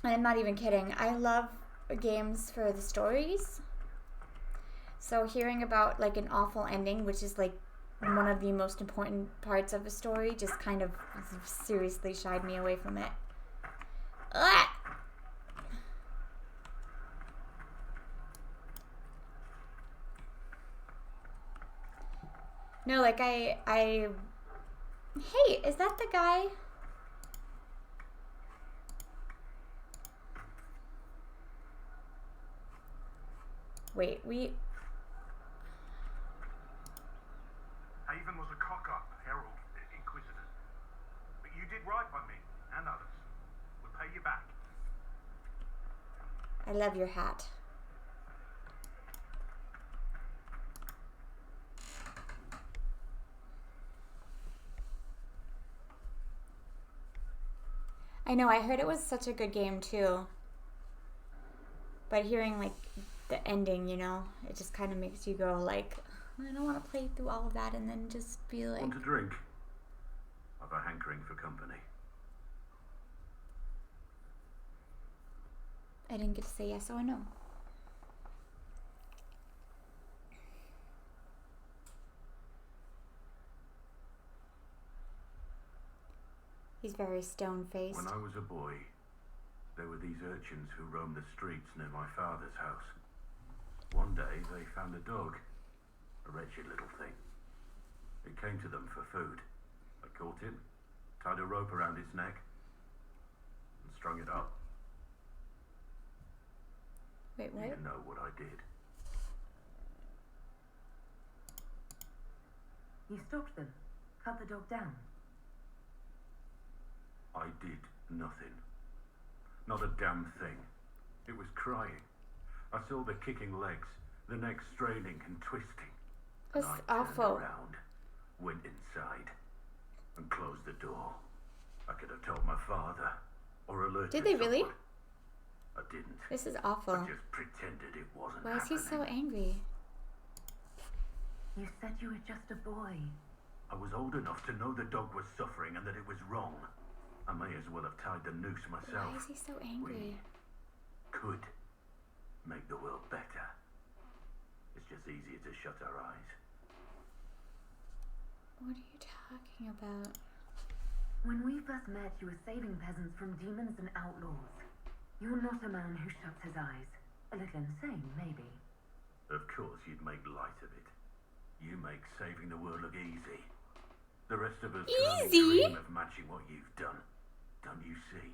And I'm not even kidding. I love games for the stories. So hearing about like an awful ending, which is like one of the most important parts of a story, just kind of seriously shied me away from it. Ugh! No, like hey, is that the guy? Wait, Haven was a cock-up, Herald, Inquisitor. But you did right by me, and others. We'll pay you back. I love your hat. I know, I heard it was such a good game too. But hearing like the ending, you know, it just kind of makes you go like, I don't want to play through all of that and then just be like... Want a drink? I've a hankering for company. I didn't get to say yes or no. He's very stone-faced. When I was a boy, there were these urchins who roamed the streets near my father's house. One day they found a dog, a wretched little thing. It came to them for food. I caught it, tied a rope around its neck, and strung it up. Wait, what? Do you know what I did? You stopped them, cut the dog down. I did nothing. Not a damn thing. It was crying. I saw the kicking legs, the neck straining and twisting. That's and I awful. turned around, went inside, and closed the door. I could have told my father, or alerted Did they really? someone. I didn't. This is awful. I just pretended it wasn't Why is he so happening. angry? You said you were just a boy. I was old enough to know the dog was suffering and that it was wrong. I may as well have tied the noose myself. Why is he so angry? We could make the world better. It's just easier to shut our eyes. What are you talking about? When we first met, you were saving peasants from demons and outlaws. You're not a man who shuts his eyes. A little insane, maybe. Of course you'd make light of it. You make saving the world look easy. The rest of us can only Easy? dream of matching what you've done. Don't you see?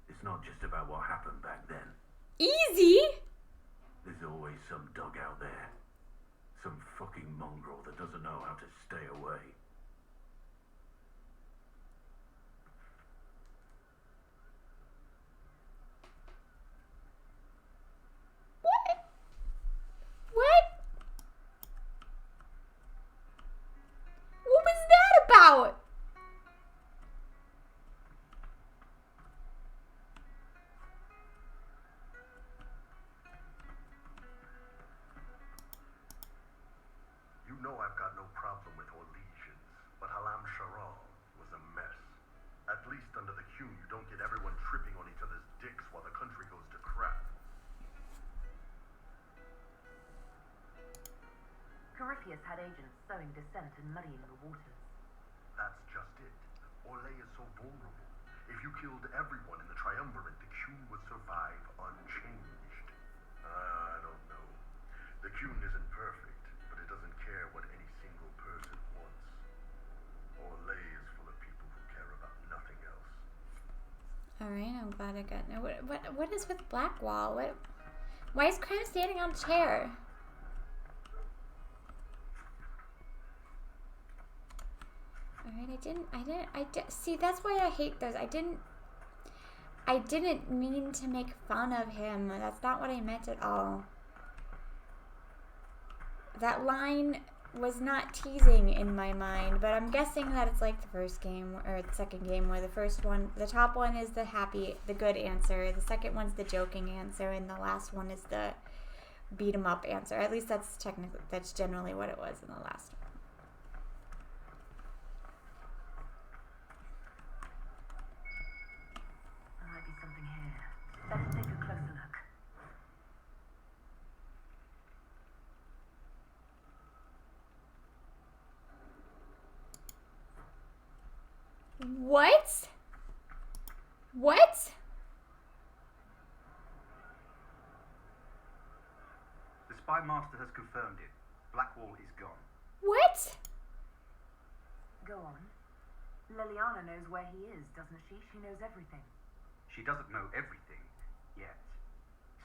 It's not just about what happened back then. Easy? There's always some dog out there. Some fucking mongrel that doesn't know how to stay away. What? What? What was that about? You know I've got no problem with Orlesians, but Halam Sharal was a mess. At least under the Q, you don't get everyone tripping on each other's dicks while the country goes to crap. Corypheus had agents sowing dissent and muddying the waters. That's just it. Orlais is so vulnerable. If you killed everyone in the Triumvirate, the Q would survive unchanged. I don't know. The Q isn't perfect, but it doesn't care what any single person wants. Orlais is full of people who care about nothing else. Alright, I'm glad I got... No, what is with Blackwall? What? Why is Crime standing on a chair? Alright, see, that's why I hate those. I didn't mean to make fun of him. That's not what I meant at all. That line was not teasing in my mind, but I'm guessing that it's like the first game, or the second game, where the first one, the top one is the good answer, the second one's the joking answer, and the last one is the beat 'em up answer. At least that's generally what it was in the last one. There might be something here. What? What? The Spy Master has confirmed it. Blackwall is gone. What? Go on. Liliana knows where he is, doesn't she? She knows everything. She doesn't know everything, yet.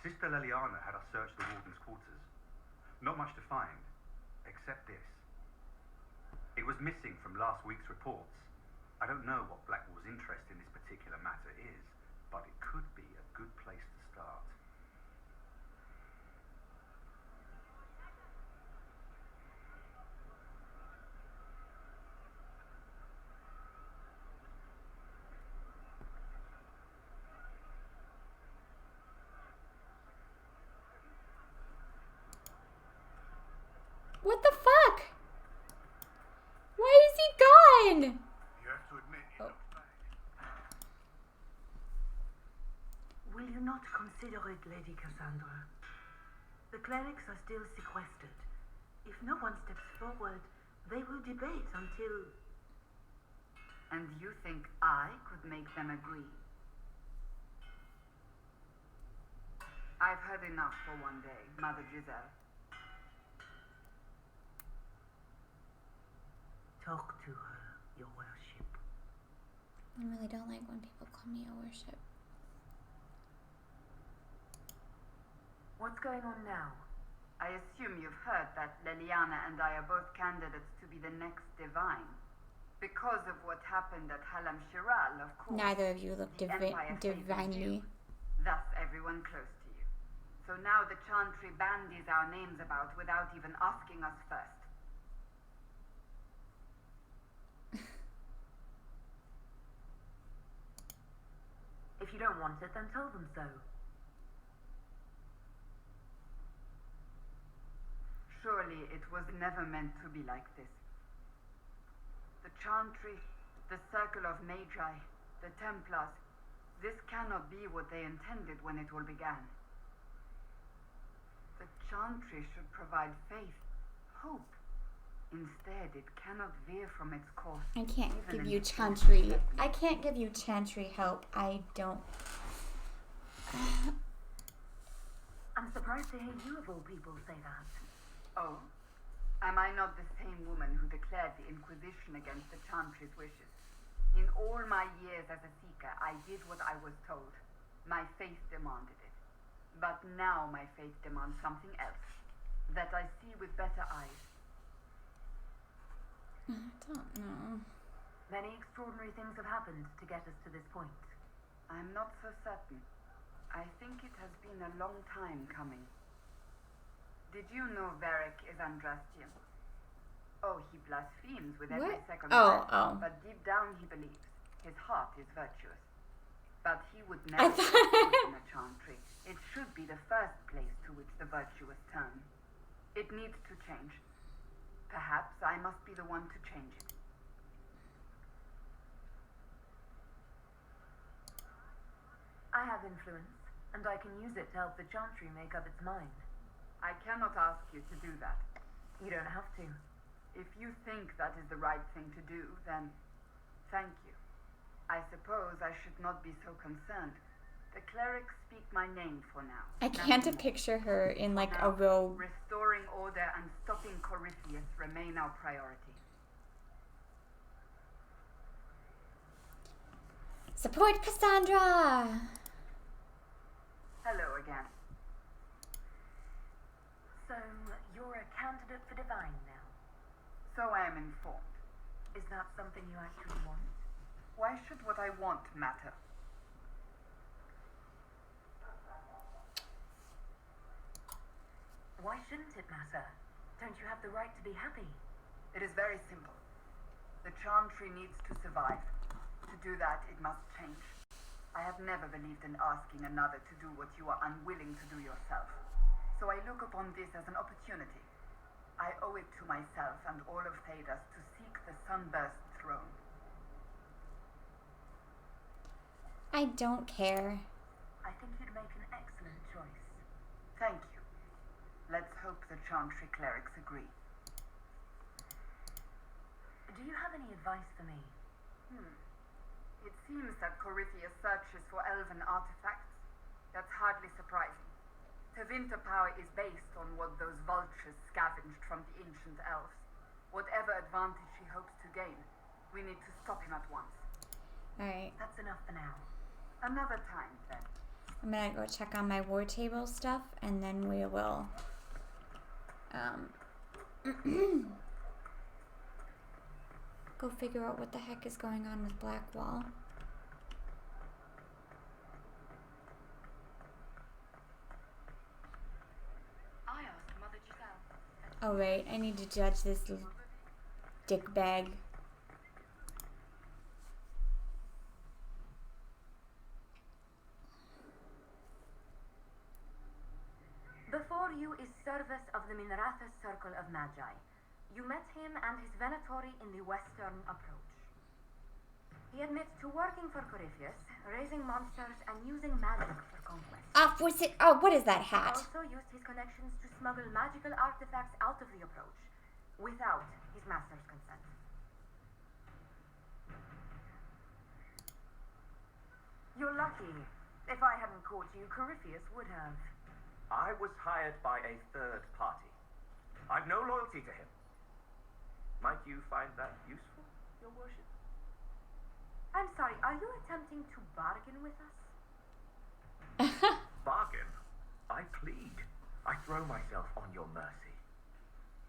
Sister Liliana had us search the Warden's quarters. Not much to find, except this. It was missing from last week's reports. I don't know what Blackwall's interest in this particular matter is, but it could be a good place to start. What the fuck? Why is he gone? You have to admit, you look bad. Will you not consider it, Lady Cassandra? The clerics are still sequestered. If no one steps forward, they will debate until... And you think I could make them agree? I've had enough for one day, Mother Giselle. Talk to her, your worship. I really don't like when people call me a worship. What's going on now? I assume you've heard that Liliana and I are both candidates to be the next divine. Because of what happened at Halam Shiral, of course. Neither of you look the Empire favors divinely. you, thus everyone close to you. So now the Chantry bandies our names about without even asking us first. If you don't want it, then tell them so. Surely it was never meant to be like this. The Chantry, the Circle of Magi, the Templars, this cannot be what they intended when it all began. The Chantry should provide faith, hope. Instead, it cannot veer from its course. I can't even give in you the face of Chantry. death. I can't give you Chantry help. I don't. I'm surprised to hear you of all people say that. Oh? Am I not the same woman who declared the Inquisition against the Chantry's wishes? In all my years as a seeker, I did what I was told. My faith demanded it. But now my faith demands something else. That I see with better eyes. I don't know. Many extraordinary things have happened to get us to this point. I'm not so certain. I think it has been a long time coming. Did you know Varric is Andrastian? Oh, he blasphemes with every What? second Oh, breath, oh. but deep down he believes. His heart is virtuous. But he would I never thought- put foot in a Chantry. It should be the first place to which the virtuous turn. It needs to change. Perhaps I must be the one to change it. I have influence, and I can use it to help the Chantry make up its mind. I cannot ask you to do that. You don't have to. If you think that is the right thing to do, then thank you. I suppose I should not be so concerned. The clerics speak my name for now. I can't Nothing more. picture her in like For a now, real. restoring order and stopping Corypheus remain our priority. Support Cassandra! Hello again. So, you're a candidate for divine now. So I am informed. Is that something you actually want? Why should what I want matter? Why shouldn't it matter? Don't you have the right to be happy? It is very simple. The Chantry needs to survive. To do that, it must change. I have never believed in asking another to do what you are unwilling to do yourself. So I look upon this as an opportunity. I owe it to myself and all of Thedas to seek the Sunburst throne. I don't care. I think you'd make an excellent choice. Thank you. Let's hope the Chantry clerics agree. Do you have any advice for me? It seems that Corypheus searches for elven artifacts. That's hardly surprising. Her winter power is based on what those vultures scavenged from the ancient elves. Whatever advantage he hopes to gain, we need to stop him at once. Alright. That's enough for now. Another time, then. I'm gonna go check on my war table stuff, and then we will go figure out what the heck is going on with Blackwall. I asked Mother Giselle. Oh right, I need to judge this dick bag. Before you is Service of the Minrathous Circle of Magi. You met him and his Venatori in the western approach. He admits to working for Corypheus, raising monsters, and using magic for conquest. What is that He hat? also used his connections to smuggle magical artifacts out of the approach, without his master's consent. You're lucky. If I hadn't caught you, Corypheus would have. I was hired by a third party. I've no loyalty to him. Might you find that useful, Your Worship? I'm sorry, are you attempting to bargain with us? Bargain? I plead. I throw myself on your mercy.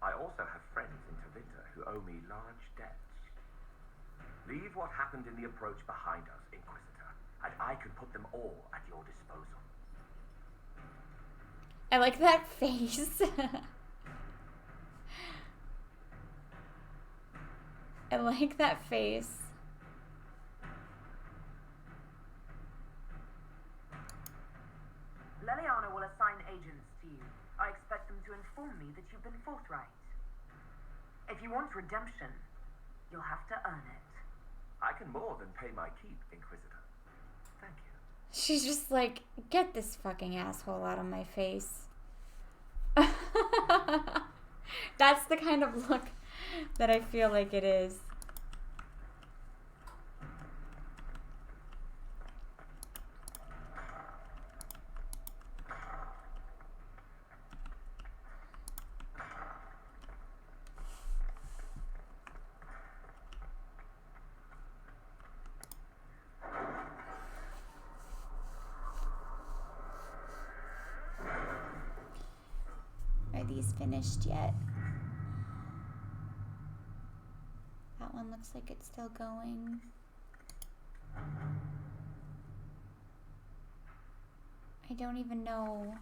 I also have friends in Tevinter who owe me large debts. Leave what happened in the approach behind us, Inquisitor, and I can put them all at your disposal. I like that face. I like that face. Leliana will assign agents to you. I expect them to inform me that you've been forthright. If you want redemption, you'll have to earn it. I can more than pay my keep, Inquisitor. Thank you. She's just like, get this fucking asshole out of my face. That's the kind of look that I feel like it is. Are these finished yet? That one looks like it's still going. I don't even know.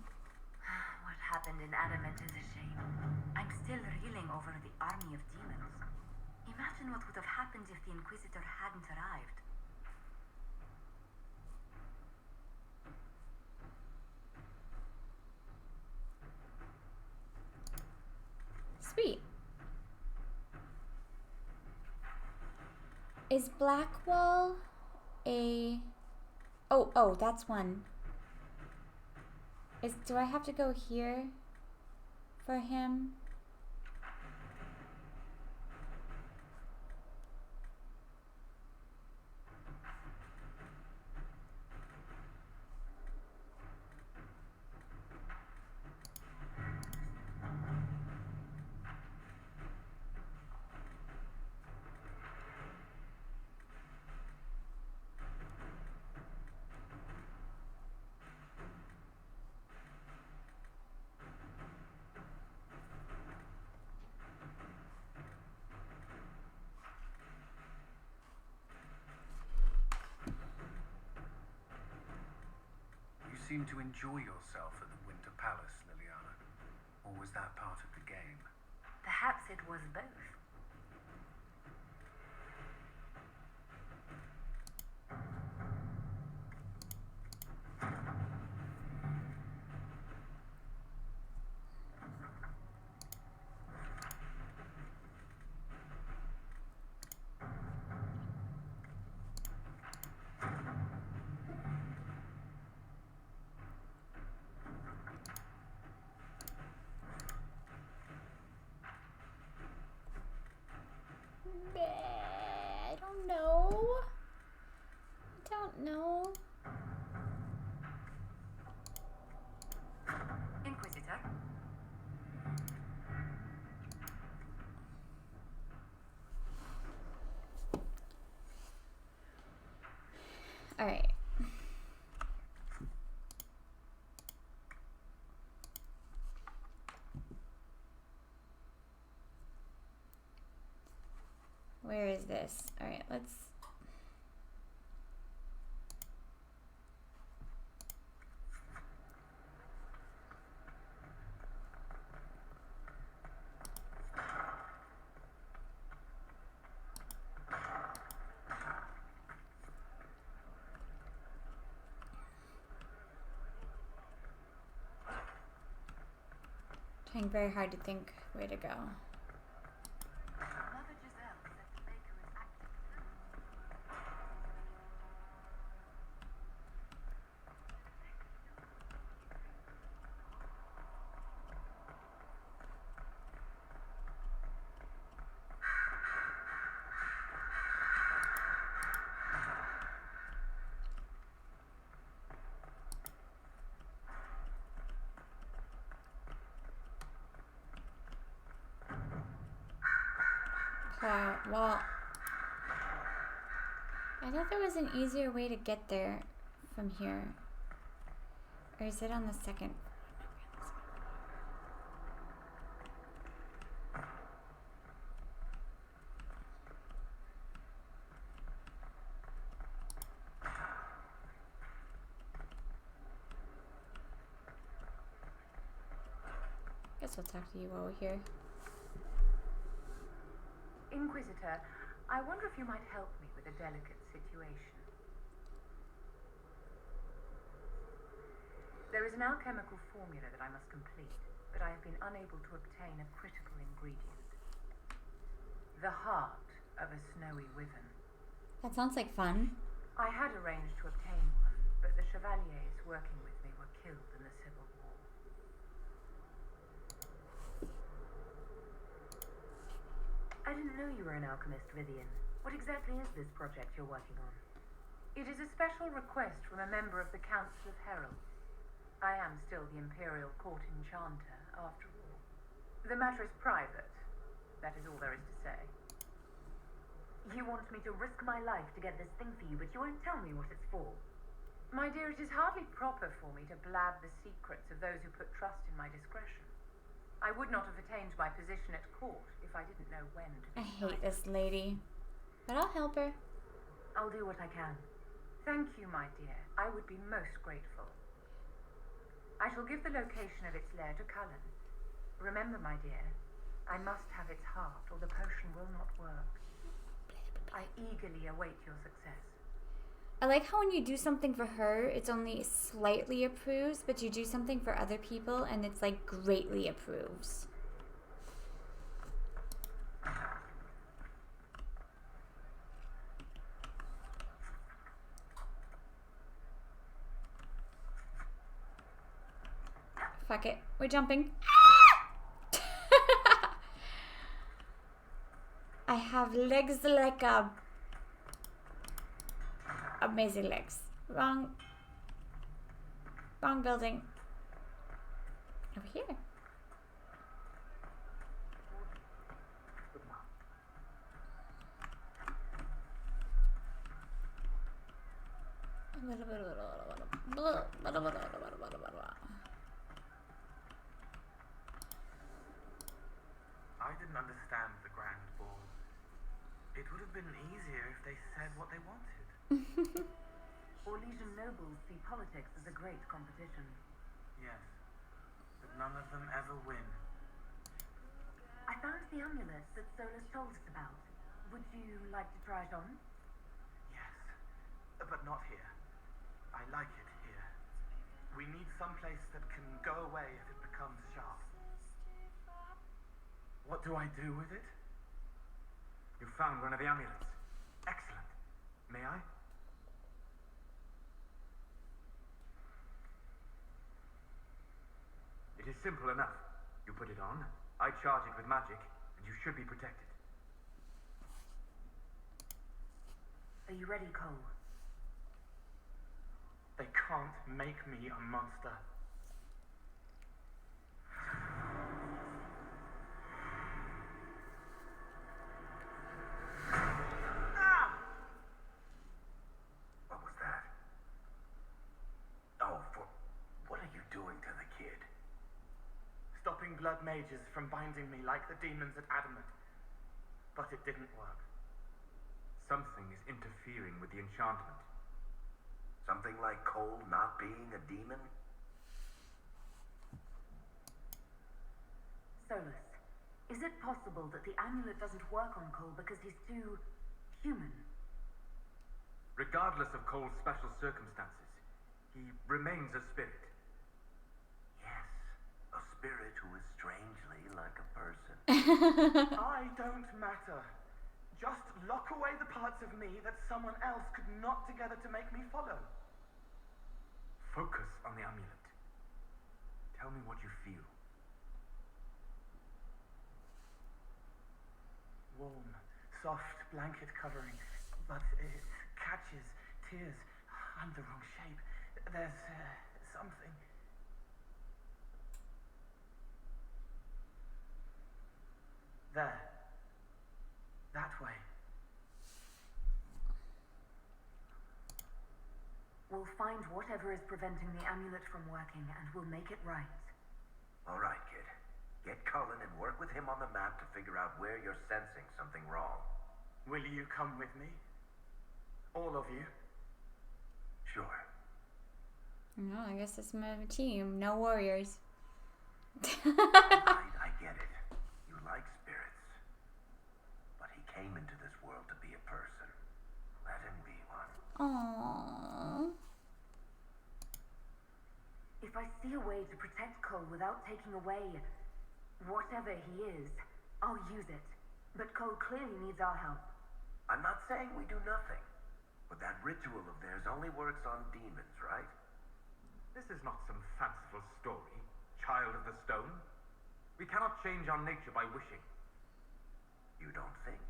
What happened in Adamant is a shame. I'm still reeling over the army of demons. Imagine what would have happened if the Inquisitor hadn't arrived. Sweet. Is Blackwall a... Oh, that's one. Do I have to go here for him? You seem to enjoy yourself at the Winter Palace, Liliana. Or was that part of the game? Perhaps it was both. No. Inquisitor. All right. Where is this? All right, let's. Trying very hard to think where to go. Mother Giselle said the baker is active. Well, I thought there was an easier way to get there from here. Or is it on the second? Guess I'll talk to you while we're here. Inquisitor, I wonder if you might help me with a delicate situation. There is an alchemical formula that I must complete, but I have been unable to obtain a critical ingredient. The heart of a snowy wyvern. That sounds like fun. I had arranged to obtain one, but the chevaliers working with me were killed in the Civil War. I didn't know you were an alchemist, Vivian. What exactly is this project you're working on? It is a special request from a member of the Council of Heralds. I am still the Imperial Court Enchanter, after all. The matter is private. That is all there is to say. You want me to risk my life to get this thing for you, but you won't tell me what it's for. My dear, it is hardly proper for me to blab the secrets of those who put trust in my discretion. I would not have attained my position at court if I didn't know when to I be hate silent. this lady. But I'll help her. I'll do what I can. Thank you, my dear. I would be most grateful. I shall give the location of its lair to Cullen. Remember, my dear, I must have its heart or the potion will not work. I eagerly await your success. I like how when you do something for her, it's only slightly approves, but you do something for other people and it's like greatly approves. Fuck it. We're jumping. I have legs like a... amazing legs. Wrong building. Over here. I didn't understand the Grand Ball. It would have been easier if they said what they wanted. Orlesian nobles see politics as a great competition. Yes, but none of them ever win. I found the amulet that Solus told us about. Would you like to try it on? Yes, but not here. I like it here. We need some place that can go away if it becomes sharp. What do I do with it? You found one of the amulets. Excellent. May I? It is simple enough. You put it on, I charge it with magic, and you should be protected. Are you ready, Cole? can't make me a monster. What was that? Oh, what are you doing to the kid? Stopping blood mages from binding me like the demons at Adamant. But it didn't work. Something is interfering with the enchantment. Something like Cole not being a demon? Solus, is it possible that the amulet doesn't work on Cole because he's too human? Regardless of Cole's special circumstances, he remains a spirit. Yes, a spirit who is strangely like a person. I don't matter. Just lock away the parts of me that someone else could knot together to make me follow. Focus on the amulet. Tell me what you feel. Warm, soft blanket covering, but it catches tears. I'm the wrong shape. There's something. There. That way. We'll find whatever is preventing the amulet from working, and we'll make it right. All right, kid. Get Cullen and work with him on the map to figure out where you're sensing something wrong. Will you come with me? All of you? Sure. No, I guess it's my team. No warriors. Right, I get it. You like spirits. But he came into this world to be a person. Let him be one. Aww. If I see a way to protect Cole without taking away whatever he is, I'll use it. But Cole clearly needs our help. I'm not saying we do nothing. But that ritual of theirs only works on demons, right? This is not some fanciful story, child of the stone. We cannot change our nature by wishing. You don't think?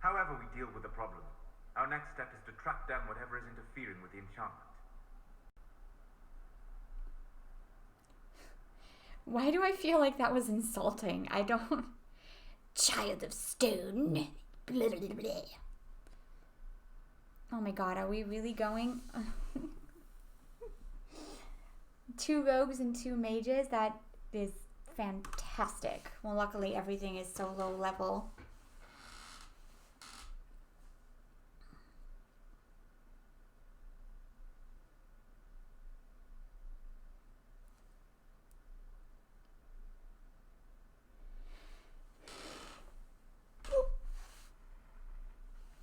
However we deal with the problem, our next step is to track down whatever is interfering with the enchantment. Why do I feel like that was insulting? I don't... Child of stone. Blah, blah, blah, blah. Oh my god, are we really going? 2 rogues and 2 mages? That is fantastic. Well, luckily everything is so low level.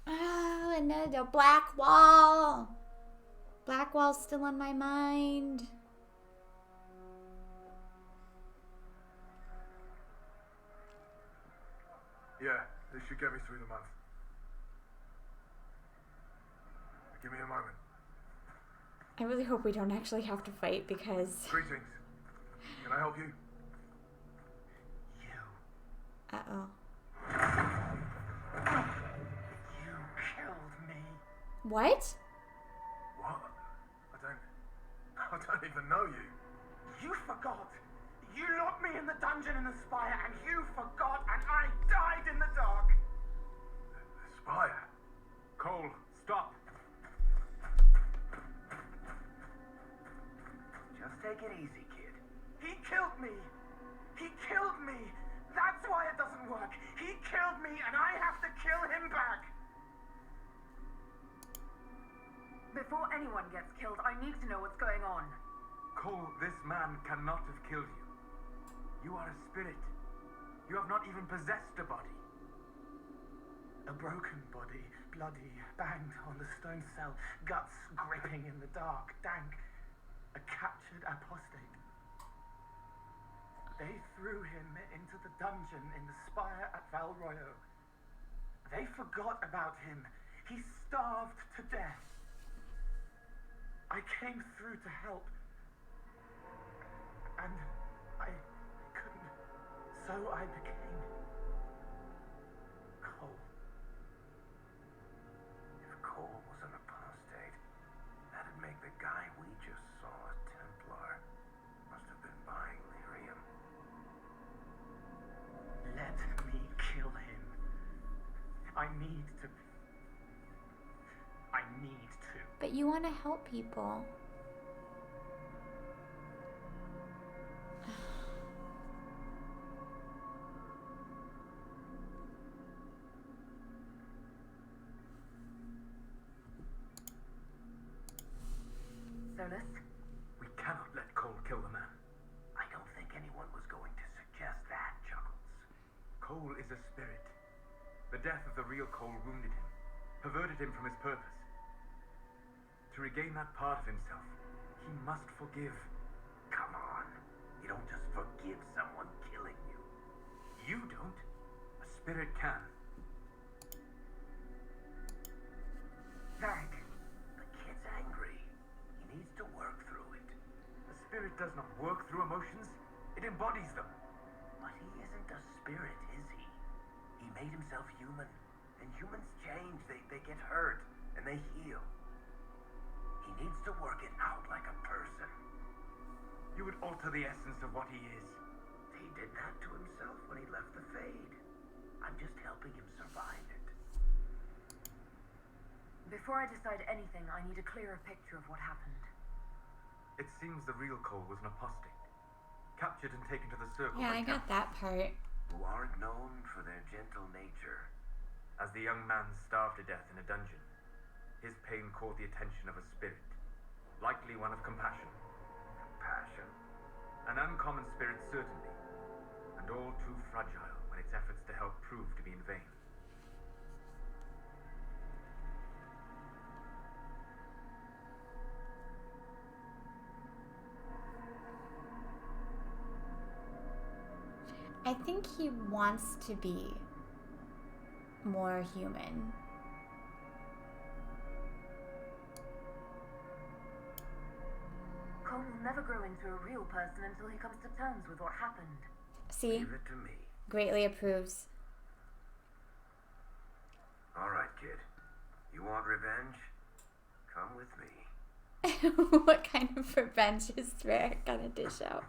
Oh, and then the black wall. Black wall's still on my mind. Yeah, this should get me through the month. Give me a moment. I really hope we don't actually have to fight because... Greetings. Can I help you? Uh-oh. You killed me. What? What? I don't even know you. You forgot. You locked me in the dungeon in the spire, and you forgot, and I died in the dark. The spire? Cole, stop. Just take it easy, kid. He killed me. He killed me. That's why it doesn't work. He killed me, and I have to kill him back. Before anyone gets killed, I need to know what's going on. Cole, this man cannot have killed you. You are a spirit. You have not even possessed a body. A broken body, bloody, banged on the stone cell, guts gripping in the dark, dank. A captured apostate. They threw him into the dungeon in the spire at Valroyo. They forgot about him. He starved to death. I came through to help. And I couldn't. So I became Cole. If Cole was an apostate, that'd make the guy But you want to help people. Solus? We cannot let Cole kill the man. I don't think anyone was going to suggest that, Chuckles. Cole is a spirit. The death of the real Cole wounded him, perverted him from his purpose. To regain that part of himself, he must forgive. Come on. You don't just forgive someone killing you. You don't. A spirit can. Varric. The kid's angry. He needs to work through it. A spirit does not work through emotions. It embodies them. But he isn't a spirit, is he? He made himself human. And humans change. They get hurt. And they heal. He needs to work it out like a person. You would alter the essence of what he is. He did that to himself when he left the Fade. I'm just helping him survive it. Before I decide anything, I need a clearer picture of what happened. It seems the real Cole was an apostate. Captured and taken to the circle. Yeah, I got that part. Who aren't known for their gentle nature. As the young man starved to death in a dungeon, his pain caught the attention of a spirit, likely one of compassion. Compassion? An uncommon spirit, certainly, and all too fragile when its efforts to help prove to be in vain. I think he wants to be more human. Cole will never grow into a real person until he comes to terms with what happened. See? Leave it to me. Greatly approves. All right, kid. You want revenge? Come with me. What kind of revenge is Varric gonna dish out?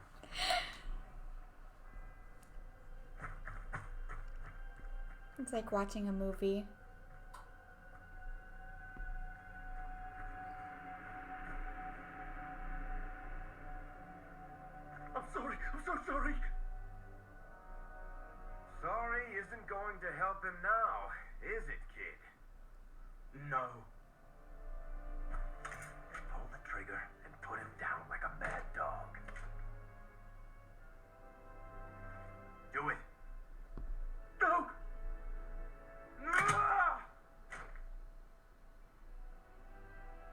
It's like watching a movie. I'm sorry. I'm so sorry. Sorry isn't going to help him now, is it, kid? No. Pull the trigger and put him down like a mad dog. Do it. No!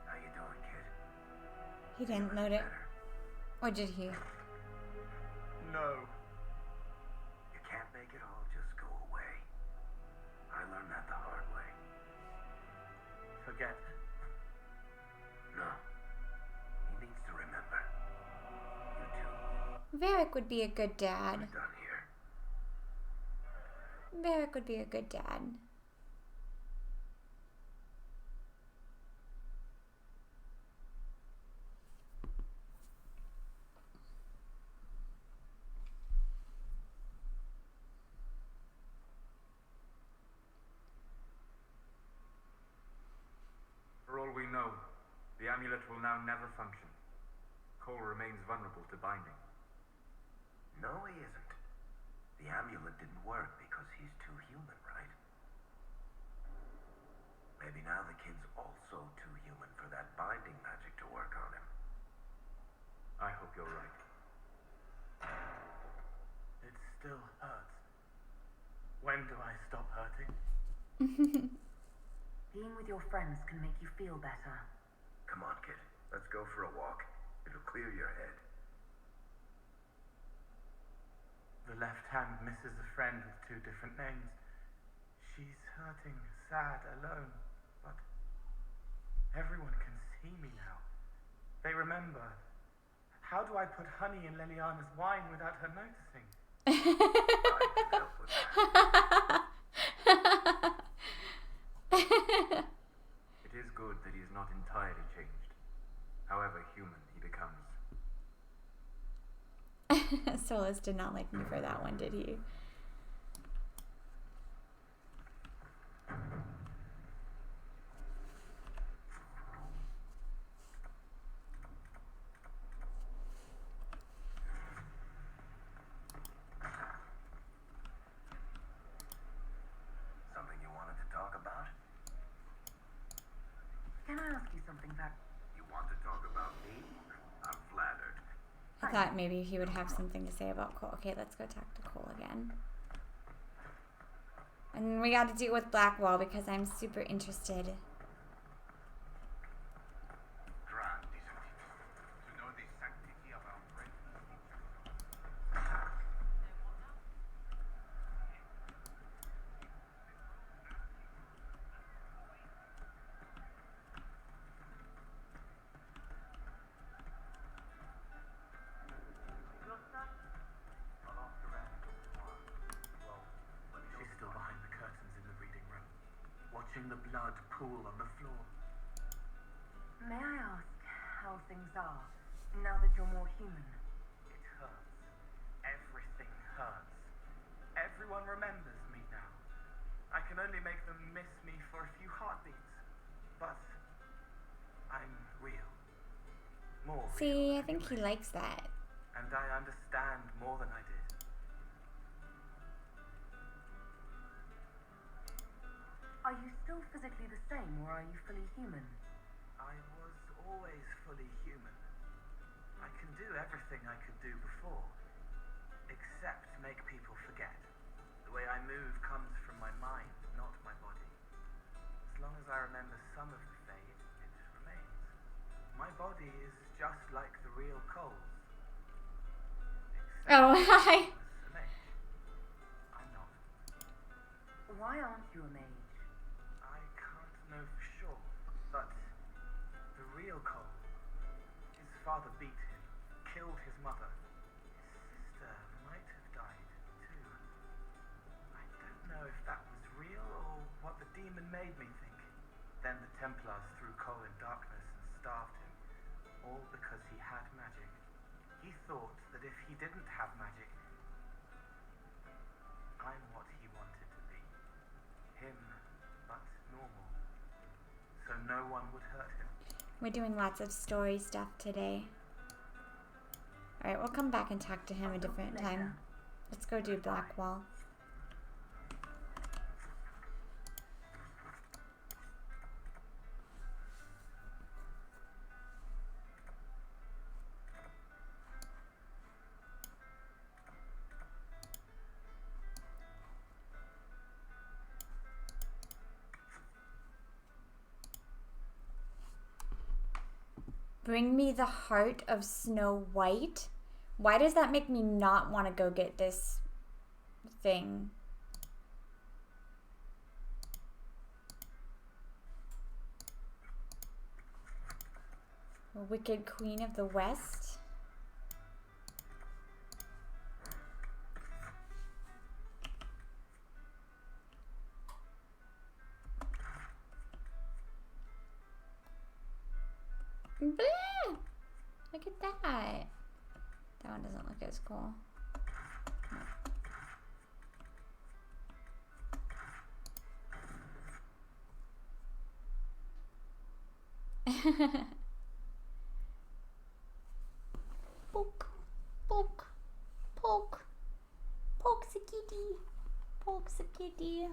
How you doing, kid? He didn't load it. Or did he? No. You can't make it all just go away. I learned that the hard way. Forget. No. He needs to remember. You too. Varric would be a good dad. We're done here. Varric would be a good dad. For all we know, the amulet will now never function. Cole remains vulnerable to binding. No, he isn't. The amulet didn't work because he's too human, right? Maybe now the kid's also too human for that binding magic to work on him. I hope you're right. It still hurts. When do I stop hurting? Being with your friends can make you feel better. Come on, kid. Let's go for a walk. It'll clear your head. The left hand misses a friend with 2 different names. She's hurting, sad, alone. But everyone can see me now. They remember. How do I put honey in Liliana's wine without her noticing? I can help with that. It is good that he is not entirely changed, however human he becomes. Solus did not like me for that one, did he? thought maybe he would have something to say about Cole. Okay, let's go talk to Cole again. And we got to do it with Blackwall because I'm super interested. Grand, isn't it? To know the sanctity of our friend. She's still behind the curtains in the reading room, watching the blood pool on the floor. May I ask how things are now that you're more human? It hurts. Everything hurts. Everyone remembers me now. I can only make them miss me for a few heartbeats. But I'm real. More real. See, I think he likes that. And I understand more than I did. Are you still physically the same, or are you fully human? I was always fully human. I can do everything I could do before, except make people forget. The way I move comes from my mind, not my body. As long as I remember some of the fade, it remains. My body is just like the real Cole's. Oh, hi. I'm not. Why aren't you a mage? I can't know for sure, but the real Cole, his father beat him, killed his mother. His sister might have died too. I don't know if that was real or what the demon made me think. Then the Templars threw Cole in darkness and starved him, all because he had magic. He thought that if he didn't have magic, I'm what he wanted to be. Him, but normal. So no one would hurt him. We're doing lots of story stuff today. Alright, we'll come back and talk to him a different time. Let's go do Blackwall. Bring me the heart of Snow White? Why does that make me not want to go get this thing? The Wicked Queen of the West? Bleh! Look at that. That one doesn't look as cool. Poke, poke, poke, poke's a kitty, poke's a kitty.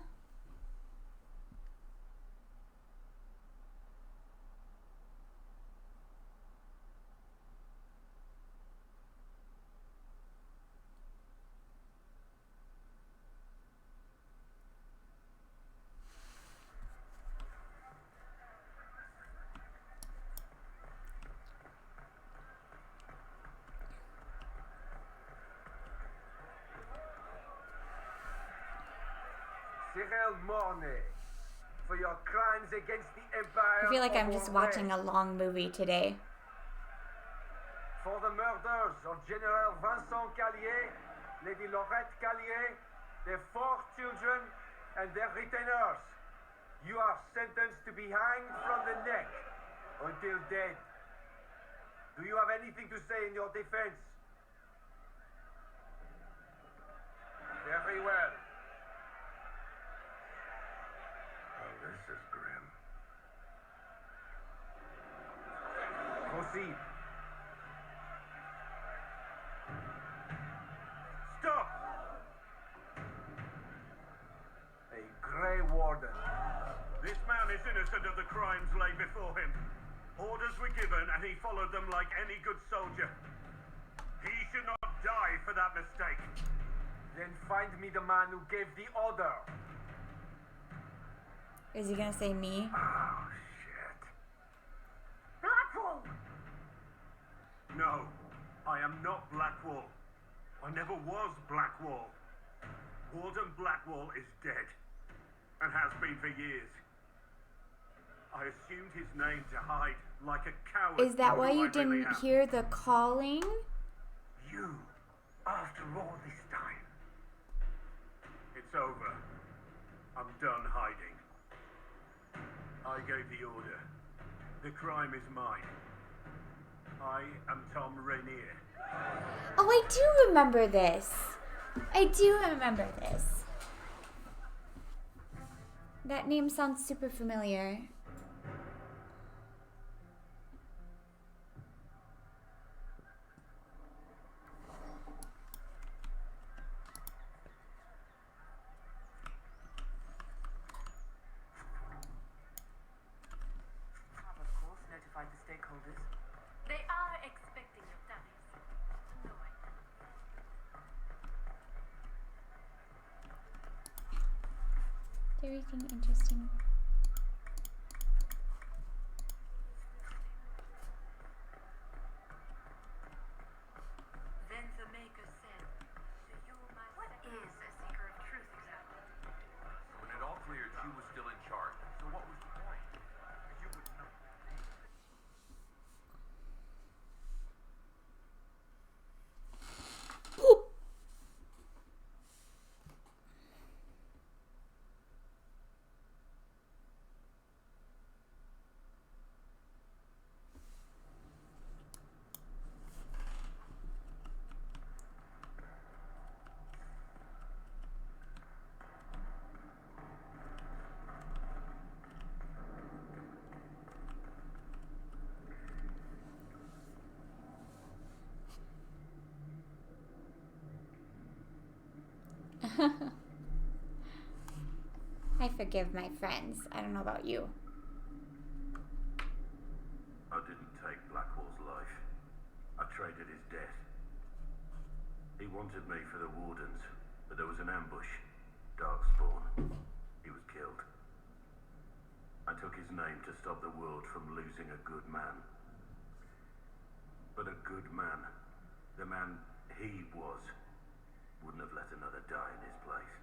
For your crimes against the Empire. I feel like I'm just watching a long movie today. For the murders of General Vincent Callier, Lady Laurette Callier, their 4 children, and their retainers, you are sentenced to be hanged from the neck until dead. Do you have anything to say in your defense? Very well. This is grim. Proceed. Stop! A Grey Warden. This man is innocent of the crimes laid before him. Orders were given and he followed them like any good soldier. He should not die for that mistake. Then find me the man who gave the order. Is he gonna say me? Oh, shit. Blackwall! No, I am not Blackwall. I never was Blackwall. Warden Blackwall is dead, and has been for years. I assumed his name to hide like a coward. Is that from why who you I really didn't am. hear the calling? You, after all this time. It's over. I'm done hiding. I gave the order. The crime is mine. I am Tom Rainier. Oh, I do remember this. I do remember this. That name sounds super familiar. Have, of course, notified the stakeholders. They are expecting your dummies. No, I Is there anything interesting? Then the Maker said, "To you, my what is a seeker of truth exactly?" When it all cleared, you was still in charge. So what was the point? You would know. Oop. I forgive my friends. I don't know about you. I didn't take Blackwall's life. I traded his death. He wanted me for the Wardens, but there was an ambush. Darkspawn. He was killed. I took his name to stop the world from losing a good man. But a good man, the man he was, wouldn't have let another die in his place.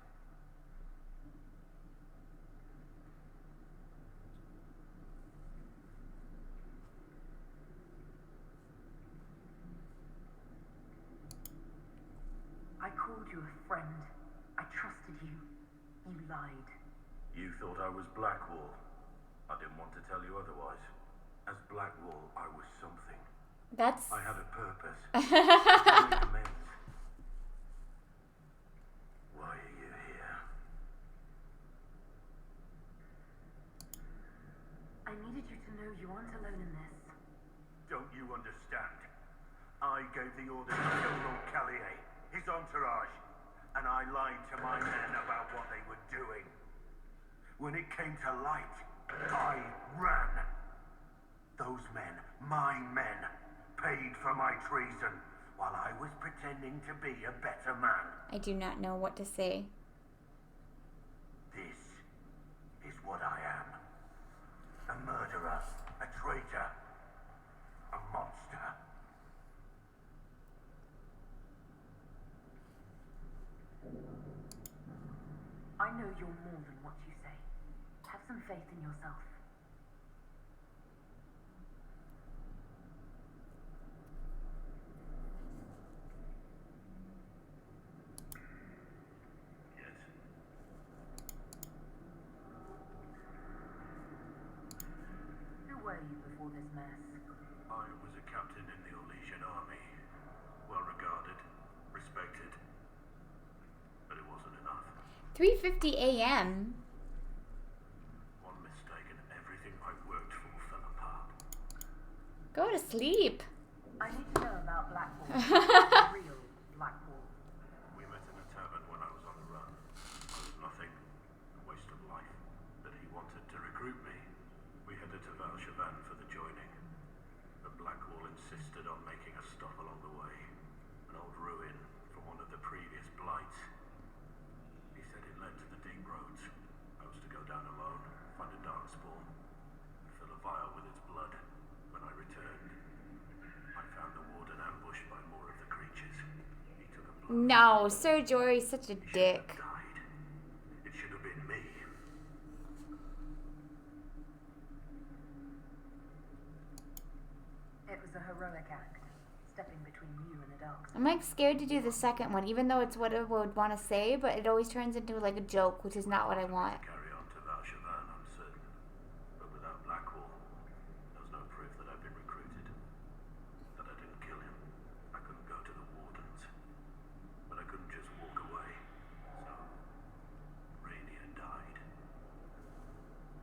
I called you a friend. I trusted you. You lied. You thought I was Blackwall. I didn't want to tell you otherwise. As Blackwall, I was something. That's... I had a purpose. To make amends. Why are you here? I needed you to know you aren't alone in this. Don't you understand? I gave the order to kill Lord Callier, his entourage, and I lied to my men about what they were doing. When it came to light, I ran. Those men, my men, paid for my treason while I was pretending to be a better man. I do not know what to say. This is what I am. A murderer, a traitor, a monster. I know you're more than what you say. Have some faith in yourself. Yes. Who were you before this mess? I was a captain in the Orlesian army. Well regarded, respected. But it wasn't enough. 3:50 a.m. One mistake and everything I worked for fell apart. Go to sleep. I need to know about Blackwall. The real Blackwall. We met in a tavern when I was on the run. I was nothing, a waste of life. But he wanted to recruit me. We headed to Valshavan for the joining. But Blackwall insisted on making a stop along the way. roads. I was to go down alone, find a dark spawn, and fill a vial with its blood. When I returned, I found the warden ambushed by more of the creatures. He took a blow. No, Sir Jory's such a He shouldn't dick. have died. It should have been me. It was a heroic act, stepping between you and the dark side. I'm like scared to do the second one, even though it's what I would want to say, but it always turns into like a joke, which is not what I want. Carry on to Valshavan, I'm certain. But without Blackwall, there's no proof that I've been recruited. That I didn't kill him. I couldn't go to the wardens. But I couldn't just walk away. So, Rainier died.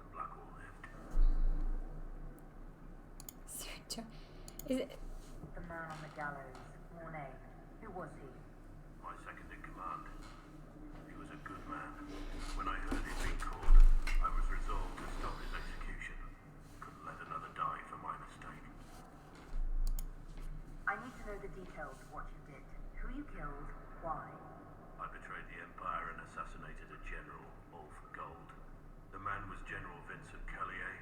And Blackwall lived. Sir Jory. Is it? The man on the gallows, Mornay. Who was he? My second in command. He was a good man. When I heard he'd been called, I was resolved to stop his execution. Couldn't let another die for my mistake. I need to know the details of what you did. Who you killed, why. I betrayed the Empire and assassinated a general, all for gold. The man was General Vincent Callier.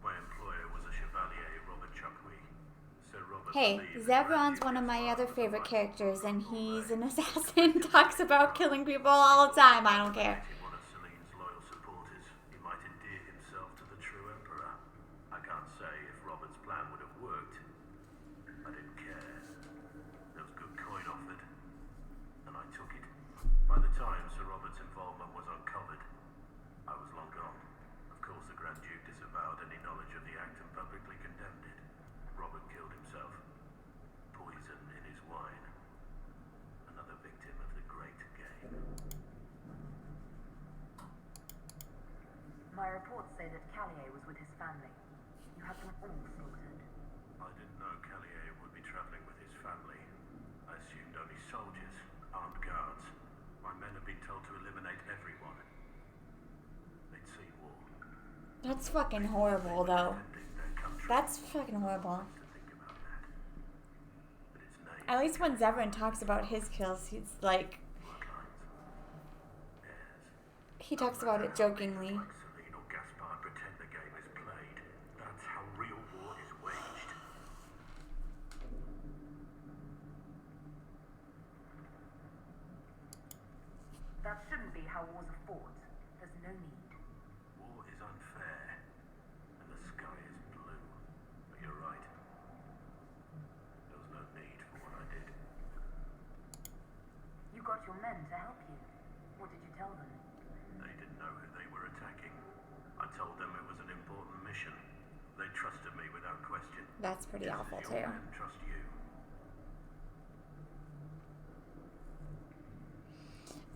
My employer was a Chevalier, Robert Chuckwe. Sir Robert Hey, believed Zevron's that one of my Randy's other father favorite was characters, and he's an assassin. Talks about killing people all the time. I don't care. one of Celine's loyal supporters. He might endear himself to the true Emperor. I can't say if Robert's plan would have worked. I didn't care. There was good coin offered, and I took it. By the time Sir Robert's involvement was uncovered, I was long gone. Of course, the Grand Duke disavowed any knowledge of the act and publicly condemned it. Robert killed himself. Poison in his wine. Another victim of the great game. My reports say that Callier was with his family. You had them all slaughtered. I didn't know Callier would be traveling with his family. I assumed only soldiers, armed guards. My men have been told to eliminate everyone. They'd seen war. That's fucking horrible, though. Defending their country. That's fucking horrible. To think about that. But its name, At least when Zevron talks about his kills, he's like, bloodlines, heirs. he talks about it jokingly. Like Celine or Gaspard pretend the game is played. That's how real war is waged. That shouldn't be how wars are fought. There's no need. War is unfair, and the sky is blue. But you're right. There was no need for what I did. You got your men to help you. What did you tell them? They didn't know who they were attacking. I told them it was an important mission. They trusted me without question. That's pretty Just awful, as too. your men trust you.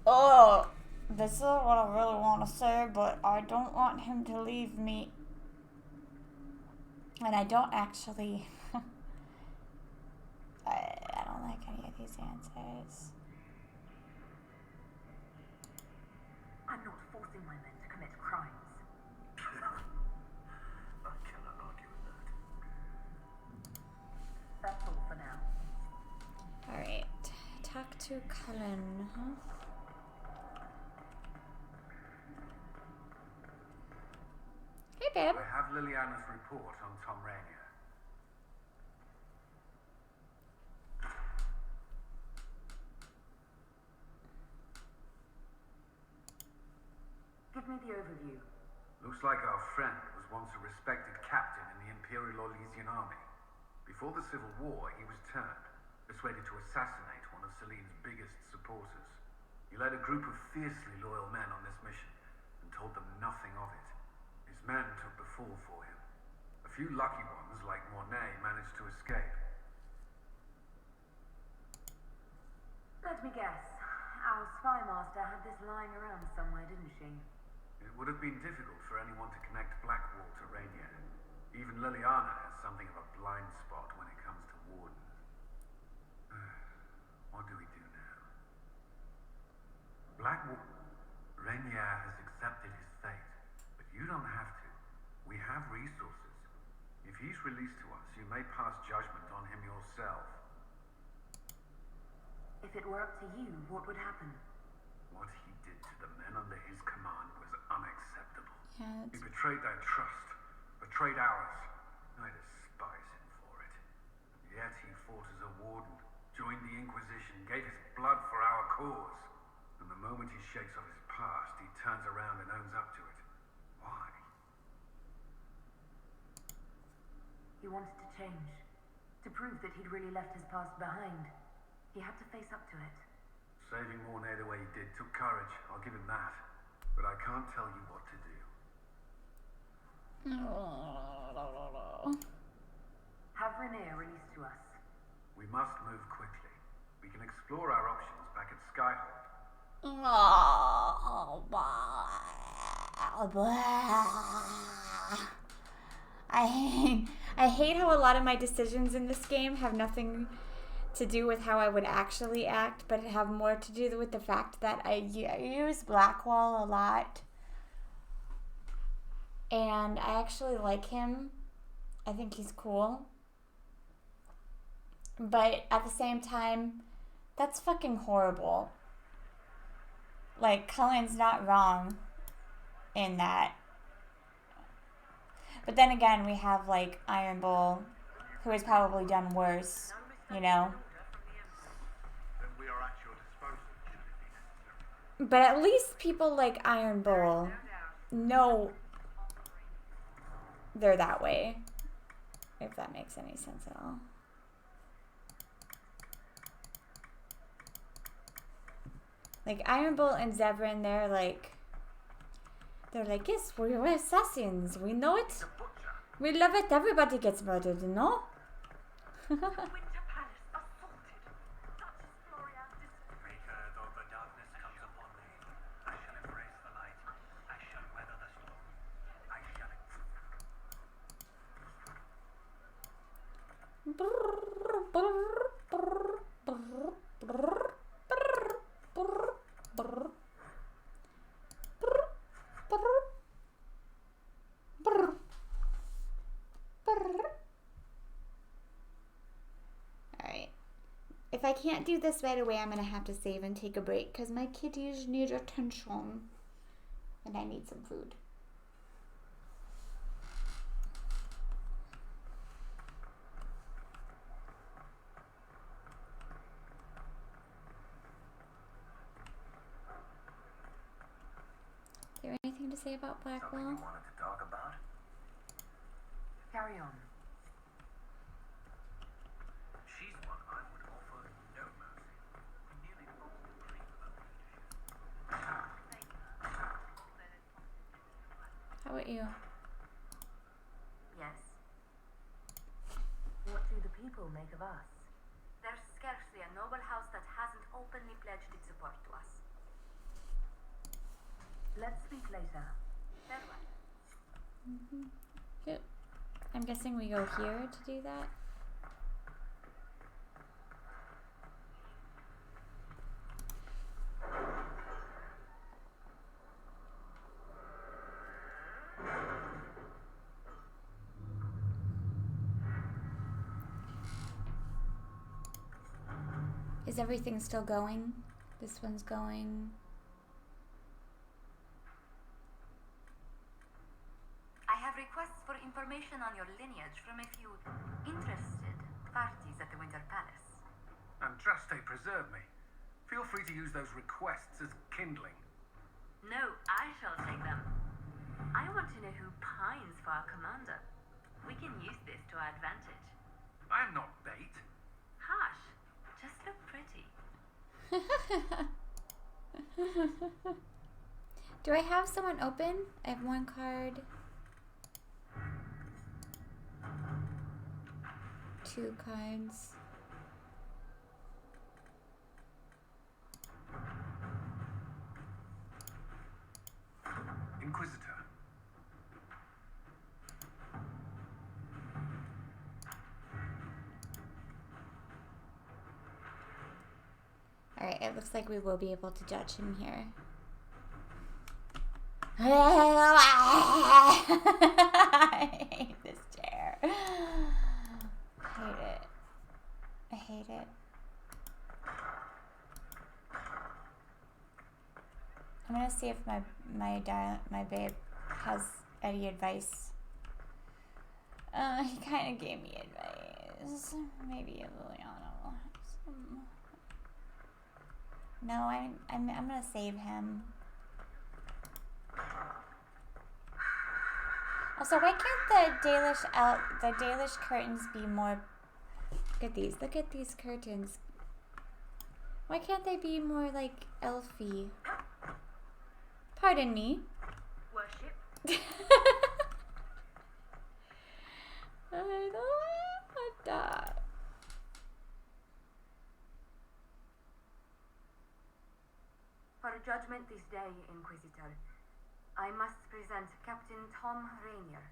Oh, this is what I really want to say, but I don't want him to leave me. And I don't actually. I don't like any of these answers. I'm not forcing my men to commit crimes. I cannot argue with that. That's all for now. Alright. Talk to Cullen, huh? Hey, babe. I have Liliana's report on Tom Rainier. Give me the overview. Looks like our friend was once a respected captain in the Imperial Orlesian army. Before the Civil War, he was turned, persuaded to assassinate one of Celine's biggest supporters. He led a group of fiercely loyal men on this mission and told them nothing of it. His men took the fall for him. A few lucky ones, like Mornay, managed to escape. Let me guess. Our spy master had this lying around somewhere, didn't she? It would have been difficult for anyone to connect Blackwall to Rainier. Even Liliana has something of a blind spot when it comes to Warden. What do we do now? Blackwall... Rainier has accepted his fate, but you don't have to. We have resources. If he's released to us, you may pass judgment on him yourself. If it were up to you, what would happen? What he did to the men under his command was unacceptable. Yeah, He betrayed their trust, betrayed ours. I despise him for it. Yet he fought as a warden, joined the Inquisition, gave his blood for our cause. And the moment he shakes off his past, he turns around and owns up to it. Why? He wanted to change, to prove that he'd really left his past behind. He had to face up to it. Saving Mornay the way he did took courage, I'll give him that. But I can't tell you what to do. Have Renee released to us. We must move quickly. We can explore our options back at Skyhold. I hate how a lot of my decisions in this game have nothing to do with how I would actually act, but have more to do with the fact that I use Blackwall a lot. And I actually like him. I think he's cool. But at the same time, that's fucking horrible. Like, Cullen's not wrong in that. But then again, we have, like, Iron Bull, who has probably done worse, you know? Then we are at your disposal, should it be necessary. But at least people like Iron Bull know they're that way. If that makes any sense at all. Like, Iron Bull and Zevran, they're like, yes, we're assassins. We know it. We love it. Everybody gets murdered, you know? Winter Palace assaulted. Such is Florian's disgrace. Maker, though the darkness comes upon me, I shall embrace the light. I shall weather the storm. I shall... Alright. If I can't do this right away, I'm going to have to save and take a break because my kitties need attention. And I need some food. Is there anything to say about Something Blackwall? you wanted to talk about? Carry on. She's one I would offer no mercy. We nearly lost the dream of her leadership. How about you? Yes. What do the people make of us? There's scarcely a noble house that hasn't openly pledged its support to us. Let's speak later. Farewell. Yep. I'm guessing we go here to do that. Is everything still going? This one's going. I have requests for information on your lineage from a few interested parties at the Winter Palace. Andraste, preserve me. Feel free to use those requests as kindling. No, I shall take them. I want to know who pines for our commander. We can use this to our advantage. I'm not bait. Hush. Just look pretty. Do I have someone open? I have one card. 2 cards. Inquisitor. Alright, it looks like we will be able to judge him here. I hate this chair. I hate it. I hate it. I'm gonna see if my babe has any advice. He kind of gave me advice. Maybe Liliana will have some. No, I'm gonna save him. Also, why can't the Dalish curtains be more? Look at these. Look at these curtains. Why can't they be more like elfy? Pardon me. Worship. I don't want that. For judgment this day, Inquisitor, I must present Captain Tom Rainier,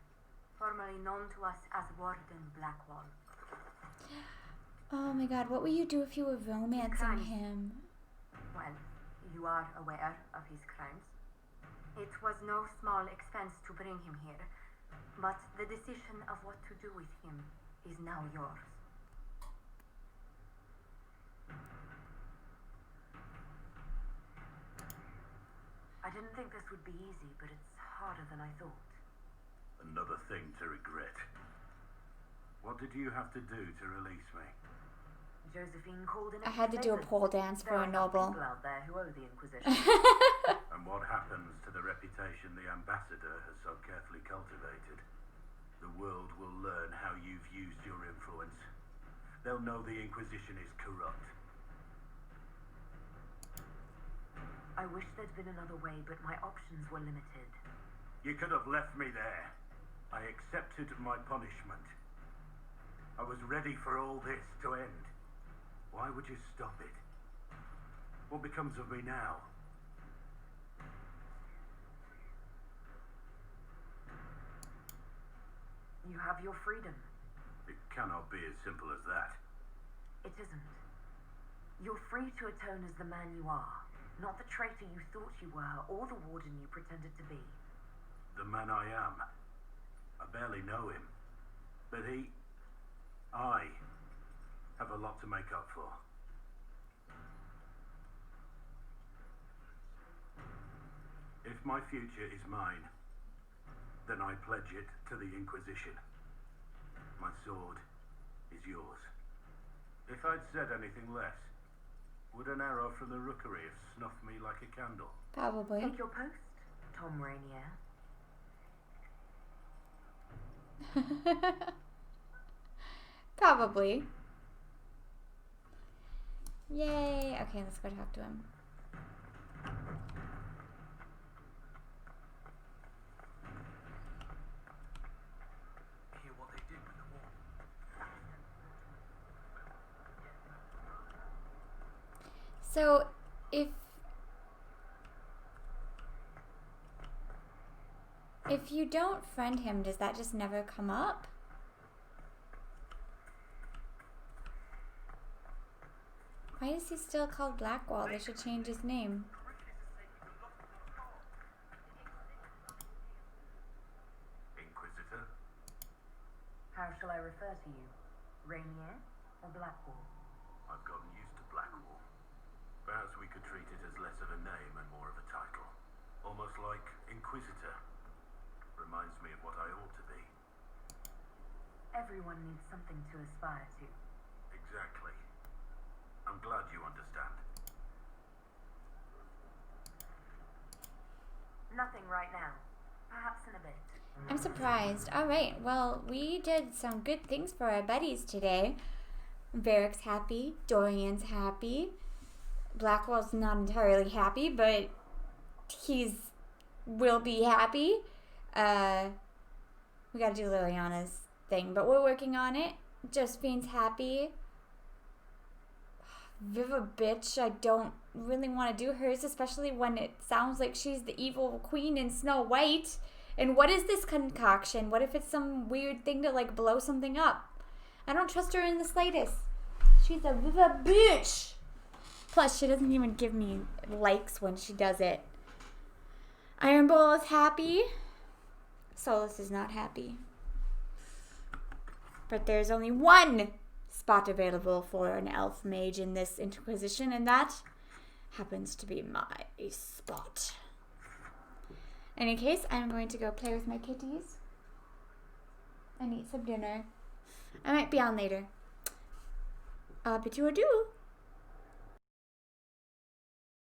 formerly known to us as Warden Blackwall. Oh my god, what will you do if you were romancing him? Well, you are aware of his crimes. It was no small expense to bring him here, but the decision of what to do with him is now yours. I didn't think this would be easy, but it's harder than I thought. Another thing to regret. What did you have to do to release me? Josephine called in. I had to do a pole dance for a There are noble. people out there who owe the Inquisition. And what happens to the reputation the ambassador has so carefully cultivated? The world will learn how you've used your influence. They'll know the Inquisition is corrupt. I wish there'd been another way, but my options were limited. You could have left me there. I accepted my punishment. I was ready for all this to end. Why would you stop it? What becomes of me now? You have your freedom. It cannot be as simple as that. It isn't. You're free to atone as the man you are, not the traitor you thought you were, or the warden you pretended to be. The man I am. I barely know him. But I have a lot to make up for. If my future is mine, then I pledge it to the Inquisition. My sword is yours. If I'd said anything less, would an arrow from the rookery have snuffed me like a candle? Probably. Take your post, Tom Rainier. Probably. Yay. Okay, let's go talk to him. Hear what they did with the wall. So, if you don't friend him, does that just never come up? Why is he still called Blackwall? They should change his name. Inquisitor? How shall I refer to you? Rainier or Blackwall? I've gotten used to Blackwall. Perhaps we could treat it as less of a name and more of a title. Almost like Inquisitor. Reminds me of what I ought to be. Everyone needs something to aspire to. Exactly. I'm glad you understand. Nothing right now. Perhaps in a bit. I'm surprised. Alright, well, we did some good things for our buddies today. Varric's happy. Dorian's happy. Blackwall's not entirely happy, but will be happy. We gotta do Liliana's thing, but we're working on it. Josephine's happy. Viva bitch, I don't really want to do hers, especially when it sounds like she's the evil queen in Snow White. And what is this concoction? What if it's some weird thing to like blow something up? I don't trust her in the slightest. She's a Viva bitch. Plus, she doesn't even give me likes when she does it. Iron Bowl is happy. Solus is not happy. But there's only one spot available for an elf mage in this Inquisition, and that happens to be my spot. In any case, I'm going to go play with my kitties and eat some dinner. I might be on later. Bid you adieu.